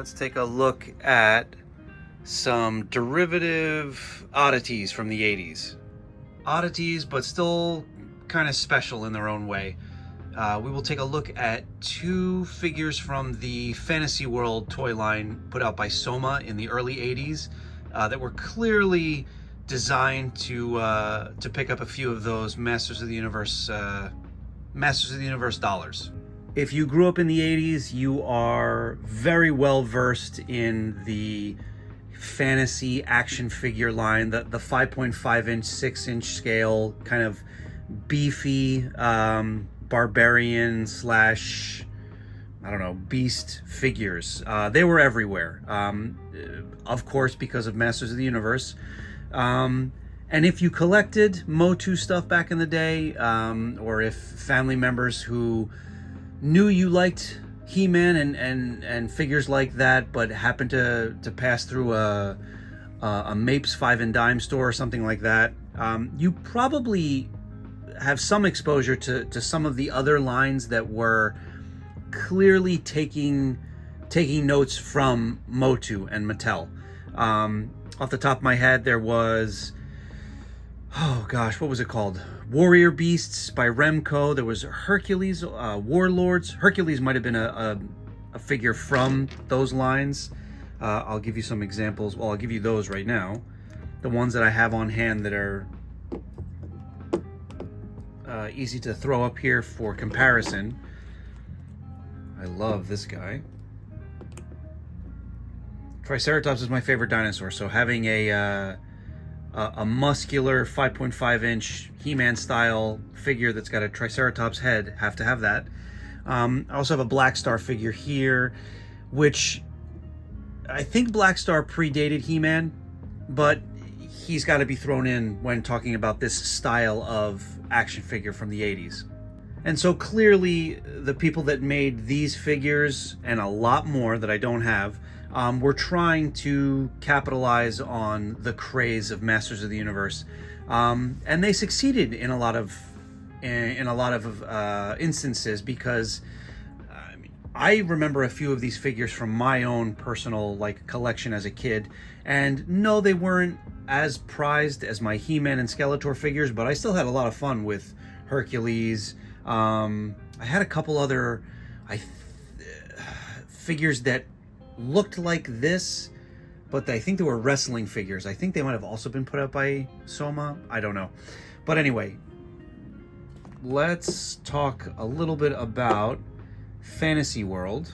Let's take a look at some derivative oddities from the 80s. Oddities, but still kind of special in their own way. We will take a look at two figures from the Fantasy World toy line put out by Soma in the early 80s that were clearly designed to pick up a few of those Masters of the Universe dollars. If you grew up in the 80s, you are very well versed in the fantasy action figure line, the 5.5 inch, 6 inch scale, kind of beefy barbarian slash, I don't know, beast figures. They were everywhere, of course, because of Masters of the Universe. And if you collected Motu stuff back in the day, or if family members who knew you liked He-Man and figures like that, but happened to pass through a Mapes 5 and Dime store or something like that, you probably have some exposure to some of the other lines that were clearly taking notes from Motu and Mattel. Off the top of my head, there was, oh gosh, what was it called? Warrior Beasts by Remco. There was Hercules, Warlords. Hercules might have been a figure from those lines. I'll give you some examples. Well, I'll give you those right now. The ones that I have on hand that are easy to throw up here for comparison. I love this guy. Triceratops is my favorite dinosaur, so having a muscular 5.5 inch He-Man style figure that's got a Triceratops head, have to have that. I also have a Black Star figure here, which I think Black Star predated He-Man, but he's got to be thrown in when talking about this style of action figure from the 80s. And so clearly the people that made these figures and a lot more that I don't have were trying to capitalize on the craze of Masters of the Universe, and they succeeded in a lot of instances, because I remember a few of these figures from my own personal collection as a kid, and no, they weren't as prized as my He-Man and Skeletor figures, but I still had a lot of fun with Hercules. I had a couple other figures that looked like this, but I think they were wrestling figures. I think they might have also been put out by Soma. I don't know. But anyway, let's talk a little bit about Fantasy World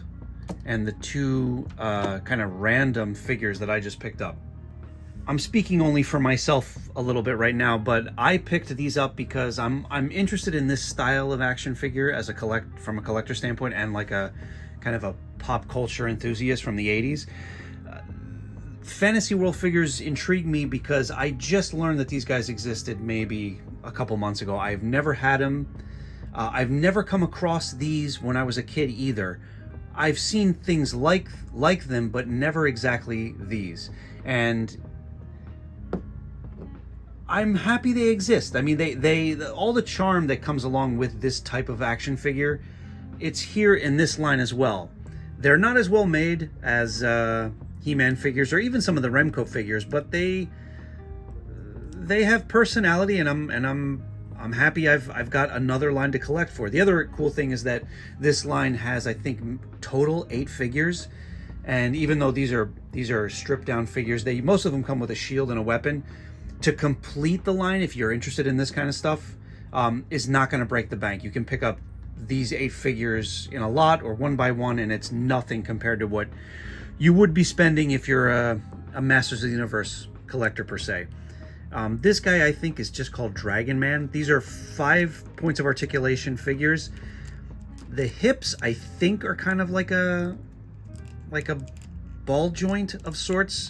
and the two kind of random figures that I just picked up. I'm speaking only for myself a little bit right now, but I picked these up because I'm interested in this style of action figure as from a collector standpoint, and like a kind of a pop culture enthusiast from the 80s. Fantasy World figures intrigue me because I just learned that these guys existed maybe a couple months ago. I've never had them. I've never come across these when I was a kid either. I've seen things like them, but never exactly these. And I'm happy they exist. I mean, they all the charm that comes along with this type of action figure, it's here in this line as well. They're not as well made as He-Man figures or even some of the Remco figures, but they have personality, and I'm happy I've got another line to collect for. The other cool thing is that this line has, I think, total 8 figures, and even though these are stripped down figures, most of them come with a shield and a weapon. To complete the line, if you're interested in this kind of stuff, is not going to break the bank. You can pick up these 8 figures in a lot or one by one, and it's nothing compared to what you would be spending if you're a Masters of the Universe collector per se. This guy, I think, is just called Dragonman. These are 5 points of articulation figures. The hips, I think, are kind of like a ball joint of sorts.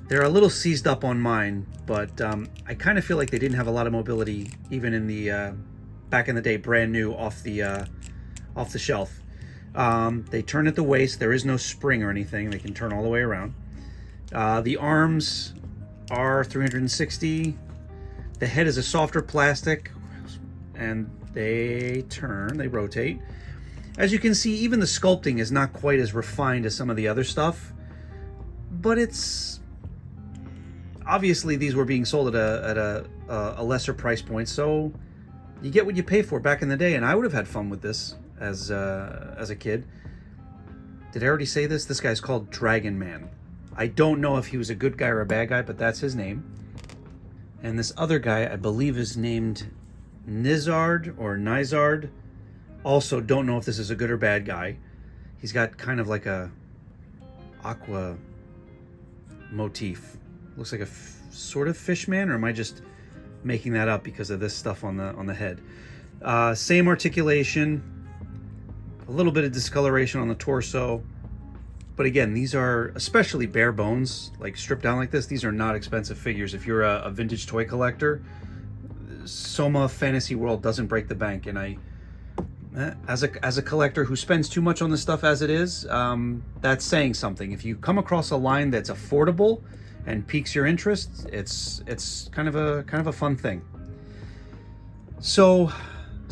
They're a little seized up on mine, but I kind of feel like they didn't have a lot of mobility even in the back in the day, brand new off the shelf. They turn at the waist. There is no spring or anything. They can turn all the way around. The arms are 360. The head is a softer plastic, and they rotate. As you can see, even the sculpting is not quite as refined as some of the other stuff, but it's obviously these were being sold at a lesser price point, so you get what you pay for back in the day. And I would have had fun with this as a kid. Did I already say this? This guy's called Dragonman. I don't know if he was a good guy or a bad guy, but that's his name. And this other guy, I believe, is named Nizard or Nizard. Also, don't know if this is a good or bad guy. He's got kind of like a aqua motif. Looks like a sort of fish man, or am I just making that up because of this stuff on the head? Same articulation, a little bit of discoloration on the torso. But again, these are, especially bare bones, like stripped down like this, these are not expensive figures. If you're a vintage toy collector, Soma Fantasy World doesn't break the bank. And as a collector who spends too much on this stuff as it is, that's saying something. If you come across a line that's affordable and piques your interest, it's kind of a fun thing. So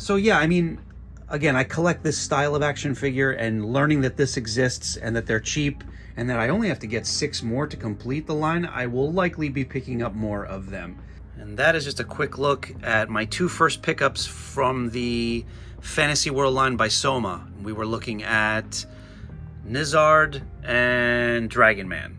yeah, I mean, again, I collect this style of action figure, and learning that this exists and that they're cheap and that I only have to get 6 more to complete the line, I will likely be picking up more of them. And that is just a quick look at my 2 first pickups from the Fantasy World line by Soma. We were looking at Nizard and Dragonman.